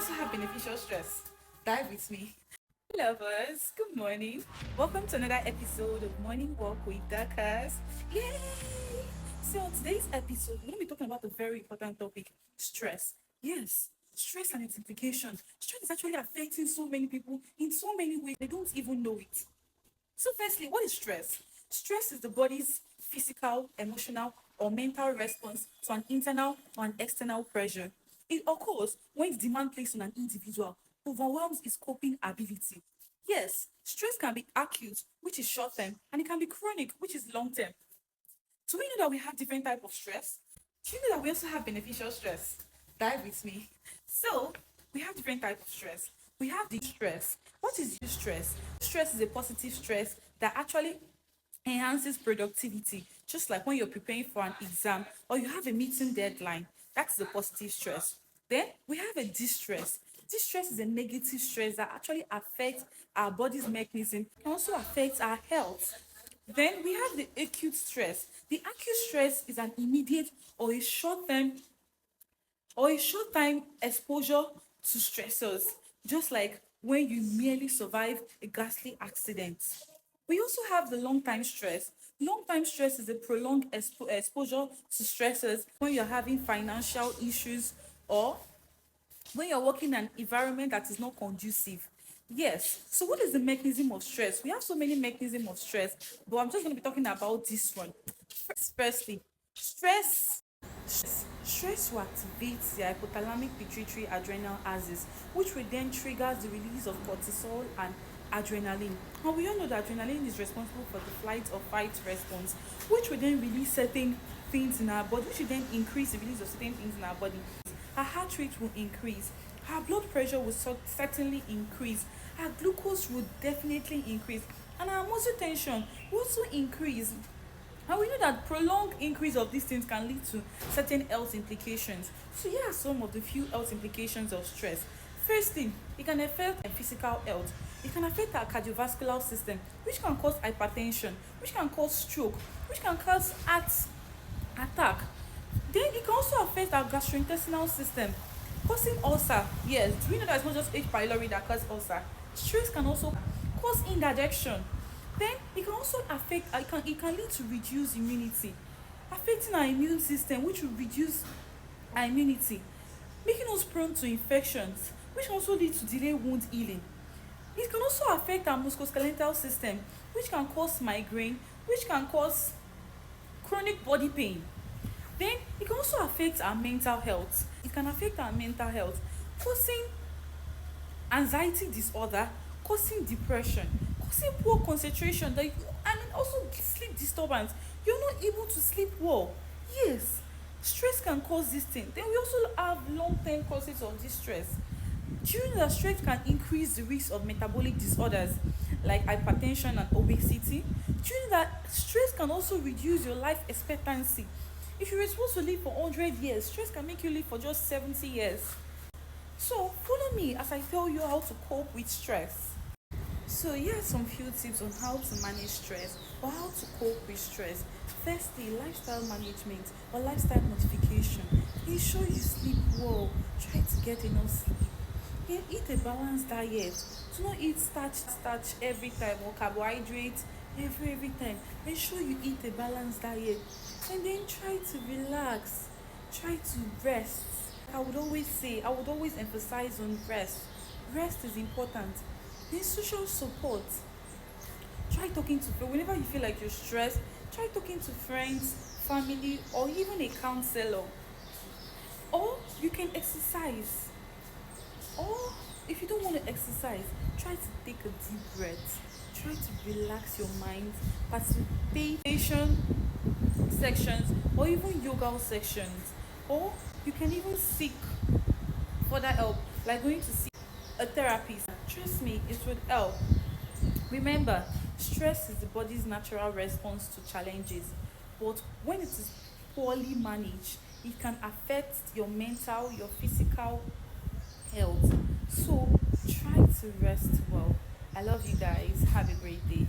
also have beneficial stress. Dive with me. Lovers, good morning. Welcome to another episode of Morning Walk with Dakas. Yay! So, today's episode, we're going to be talking about a very important topic stress. Yes, stress and its implications. Stress is actually affecting so many people in so many ways, they don't even know it. So, firstly, what is stress? Stress is the body's physical, emotional, or mental response to an internal or an external pressure. It occurs when the demand placed on an individual overwhelms its coping ability. Yes, stress can be acute, which is short term, and it can be chronic, which is long term. Do we know that we have different type of stress? Do you know that we also have beneficial stress? Dive with me. So we have different type of stress. We have the stress. What is the stress? Stress is a positive stress that actually enhances productivity. Just like when you're preparing for an exam or you have a meeting deadline, that's the positive stress. Then we have a distress. Distress is a negative stress that actually affects our body's mechanism and also affects our health. Then we have the acute stress. The acute stress is an immediate or a short time exposure to stressors, just like when you merely survive a ghastly accident. We also have the long time stress. Long time stress is a prolonged exposure to stressors when you're having financial issues or when you're working in an environment that is not conducive. Yes. So what is the mechanism of stress? We have so many mechanisms of stress, but I'm just going to be talking about this one. Firstly, stress will activate the hypothalamic pituitary adrenal axis, which will then trigger the release of cortisol and adrenaline. And we all know that adrenaline is responsible for the flight or fight response, which will then release certain things in our body, which will then increase the release of certain things in our body. Our heart rate will increase, our blood pressure will certainly increase, our glucose will definitely increase, and our muscle tension will also increase. And we know that prolonged increase of these things can lead to certain health implications. So here are some of the few health implications of stress. First thing, it can affect physical health. It can affect our cardiovascular system, which can cause hypertension, which can cause stroke, which can cause heart attack. Then it can also affect our gastrointestinal system, causing ulcer. Yes, do we know that it's not just H. pylori that causes ulcer? Stress can also cause indigestion. Then it can also affect, it can lead to reduced immunity, affecting our immune system, which will reduce our immunity, making us prone to infections, which can also lead to delayed wound healing. It can also affect our musculoskeletal system, which can cause migraine, which can cause chronic body pain. Then it can also affect our mental health. It can affect our mental health, causing anxiety disorder, causing depression, causing poor concentration, and also sleep disturbance. You're not able to sleep well. Yes, stress can cause this thing. Then we also have long-term causes of this stress. During the stress can increase the risk of metabolic disorders like hypertension and obesity. During that, stress can also reduce your life expectancy. If you're supposed to live for 100 years, stress can make you live for just 70 years. So follow me as I tell you how to cope with stress. So here are some few tips on how to manage stress or how to cope with stress. Firstly, lifestyle management or lifestyle modification. Ensure you sleep well. Try to get enough sleep. Then eat a balanced diet. Do not eat starch every time or carbohydrates every time. Ensure you eat a balanced diet. And then try to relax. Try to rest. I would always emphasize on rest. Rest is important. Then social support. Try talking to people whenever you feel like you're stressed. Try talking to friends, family, or even a counselor. Or you can exercise. Or if you don't want to exercise, try to take a deep breath. Try to relax your mind. Participation sections or even yoga sections. Or you can even seek further help, like going to see a therapist. Trust me, it would help. Remember, stress is the body's natural response to challenges, but when it is poorly managed, it can affect your mental, your physical health. So try to rest well. I love you guys. Have a great day.